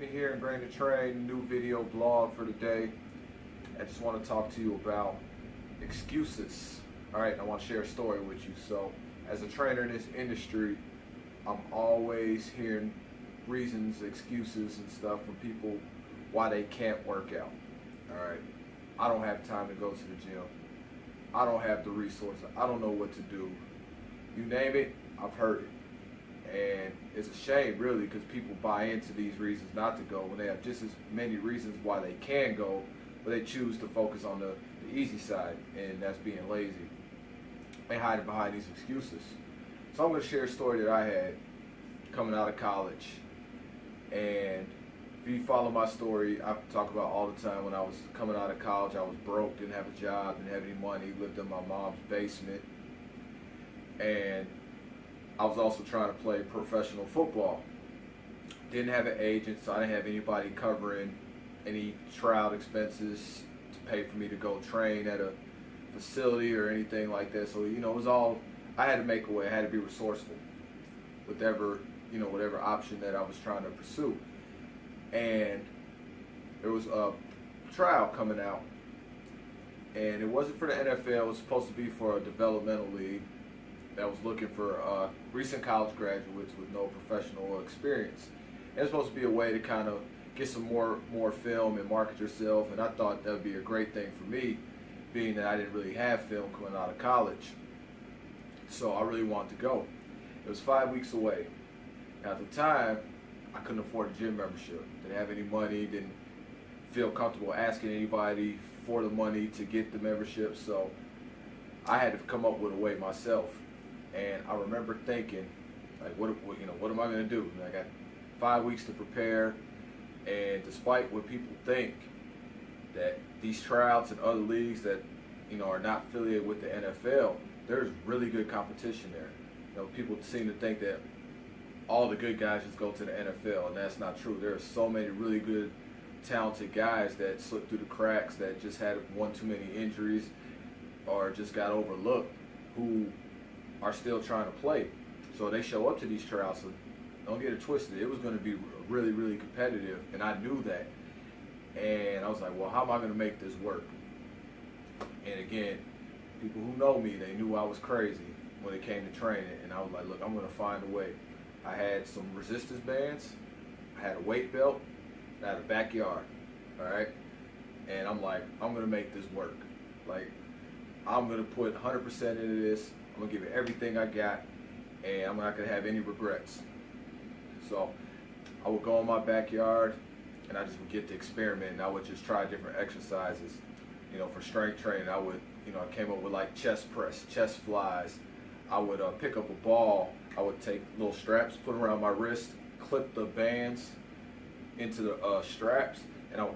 Brittany here in Grain to Train, new video blog for the day. I just want to talk to you about excuses. Alright, I want to share a story with you. So, as a trainer in this industry, I'm always hearing reasons, excuses, and stuff from people why they can't work out. Alright, I don't have time to go to the gym. I don't have the resources. I don't know what to do. You name it, I've heard it. And it's a shame, really, because people buy into these reasons not to go when they have just as many reasons why they can go, but they choose to focus on the easy side, and that's being lazy. They hide behind these excuses. So I'm going to share a story that I had coming out of college. And if you follow my story, I talk about all the time when I was coming out of college, I was broke, didn't have a job, didn't have any money, lived in my mom's basement. And I was also trying to play professional football. Didn't have an agent, so I didn't have anybody covering any tryout expenses to pay for me to go train at a facility or anything like that. So, it was all, I had to make a way. I had to be resourceful, whatever option that I was trying to pursue. And there was a tryout coming out, and it wasn't for the NFL. It was supposed to be for a developmental league that was looking for recent college graduates with no professional experience. And it's supposed to be a way to kind of get some more film and market yourself, and I thought that would be a great thing for me, being that I didn't really have film coming out of college. So I really wanted to go. It was 5 weeks away. At the time, I couldn't afford a gym membership. Didn't have any money, didn't feel comfortable asking anybody for the money to get the membership, so I had to come up with a way myself. And I remember thinking, like, what am I going to do? I got 5 weeks to prepare, and despite what people think, that these tryouts and other leagues that are not affiliated with the NFL, there's really good competition there. People seem to think that all the good guys just go to the NFL, and that's not true. There are so many really good, talented guys that slipped through the cracks, that just had one too many injuries or just got overlooked, who are still trying to play. So they show up to these tryouts. So don't get it twisted. It was going to be really, really competitive, and I knew that. And I was like, well, how am I going to make this work? And again, people who know me, they knew I was crazy when it came to training. And I was like, look, I'm going to find a way. I had some resistance bands. I had a weight belt. I had a backyard. All right? And I'm like, I'm going to make this work. Like, I'm going to put 100% into this. I'm going to give it everything I got, and I'm not going to have any regrets. So I would go in my backyard, and I just would get to experiment, and I would just try different exercises. For strength training, I would, I came up with like chest press, chest flies. I would pick up a ball. I would take little straps, put them around my wrist, clip the bands into the straps, and I would,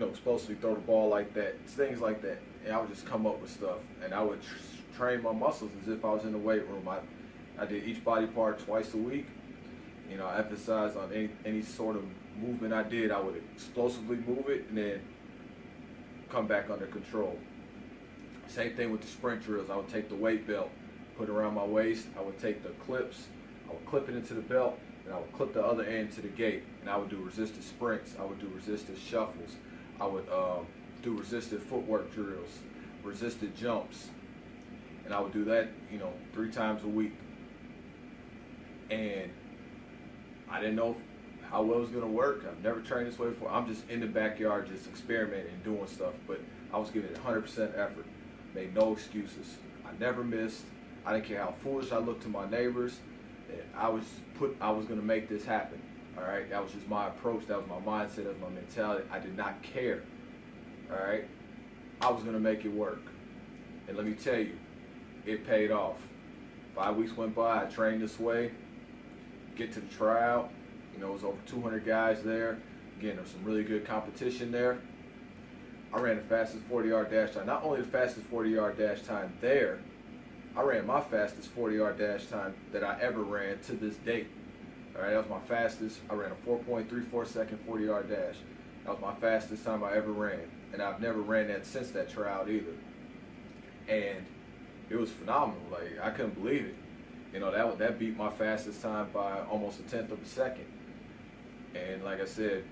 explosively throw the ball like that, things like that. And I would just come up with stuff, and I would train my muscles as if I was in the weight room. I did each body part twice a week. I emphasized on any sort of movement I did. I would explosively move it and then come back under control. Same thing with the sprint drills. I would take the weight belt, put it around my waist. I would take the clips, I would clip it into the belt, and I would clip the other end to the gate. And I would do resisted sprints. I would do resisted shuffles. I would do resisted footwork drills, resisted jumps. And I would do that, 3 times a week. And I didn't know how well it was going to work. I've never trained this way before. I'm just in the backyard just experimenting and doing stuff. But I was giving it 100% effort. Made no excuses. I never missed. I didn't care how foolish I looked to my neighbors. I was going to make this happen. All right? That was just my approach. That was my mindset. That was my mentality. I did not care. All right? I was going to make it work. And let me tell you, it paid off. 5 weeks went by, I trained this way, get to the tryout, it was over 200 guys there. Again, there's some really good competition there. I ran the fastest 40-yard dash time. Not only the fastest 40-yard dash time there, I ran my fastest 40-yard dash time that I ever ran to this date. All right, that was my fastest. I ran a 4.34 second 40-yard dash. That was my fastest time I ever ran. And I've never ran that since that tryout either. And it was phenomenal. Like, I couldn't believe it. That beat my fastest time by almost 1/10 of a second. And like I said,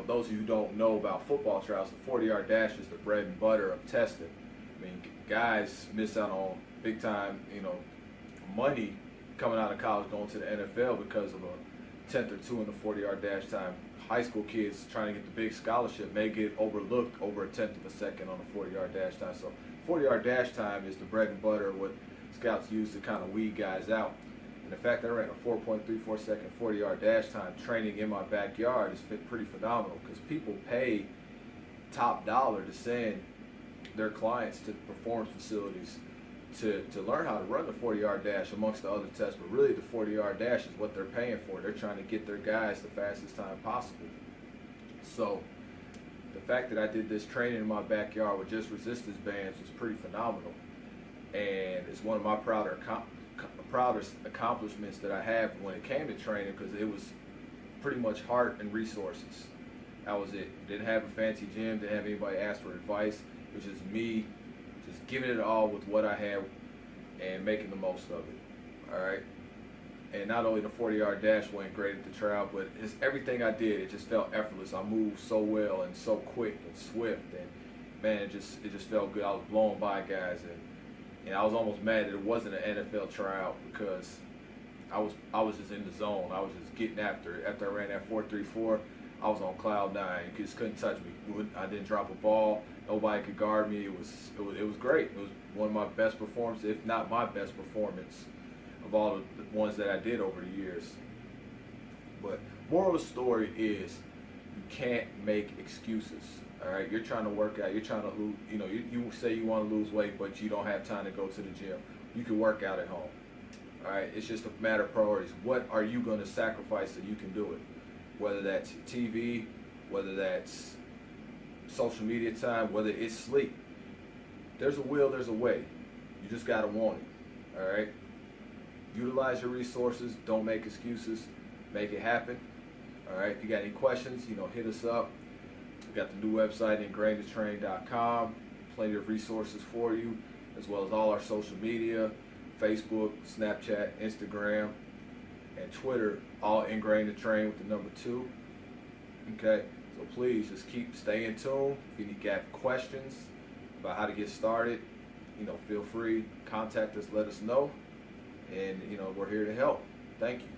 those of you who don't know about football trials, the 40-yard dash is the bread and butter of testing. I mean, guys miss out on big time, money coming out of college going to the NFL because of a tenth or two in the 40-yard dash time. High school kids trying to get the big scholarship may get overlooked over a tenth of a second on the 40-yard dash time. So 40-yard dash time is the bread and butter, what scouts use to kind of weed guys out. And the fact that I ran a 4.34 second 40-yard dash time training in my backyard is pretty phenomenal, because people pay top dollar to send their clients to performance facilities to learn how to run the 40-yard dash amongst the other tests. But really the 40-yard dash is what they're paying for. They're trying to get their guys the fastest time possible. So the fact that I did this training in my backyard with just resistance bands was pretty phenomenal, and it's one of my proudest accomplishments that I have when it came to training, because it was pretty much heart and resources. That was it. Didn't have a fancy gym, didn't have anybody ask for advice. It was just me just giving it all with what I had and making the most of it. All right. And not only the 40-yard dash went great at the trial, but it's everything I did, it just felt effortless. I moved so well and so quick and swift, and man, it just felt good. I was blown by guys, and I was almost mad that it wasn't an NFL tryout, because I was just in the zone. I was just getting after it. After I ran that 4.34, I was on cloud nine. You just couldn't touch me. I didn't drop a ball. Nobody could guard me. It was great. It was one of my best performances, if not my best performance, of all the ones that I did over the years. But moral of the story is, you can't make excuses. All right, you're trying to work out. You're trying to lose. You say you want to lose weight, but you don't have time to go to the gym. You can work out at home. All right, it's just a matter of priorities. What are you going to sacrifice so you can do it? Whether that's TV, whether that's social media time, whether it's sleep. There's a will, there's a way. You just gotta want it. All right. Utilize your resources. Don't make excuses. Make it happen. All right. If you got any questions, hit us up. We got the new website, ingrainedtotrain.com. Plenty of resources for you, as well as all our social media: Facebook, Snapchat, Instagram, and Twitter. All Ingrained to Train with the number 2. Okay. So please just keep staying tuned. If you got questions about how to get started, feel free, contact us, let us know, and we're here to help. Thank you.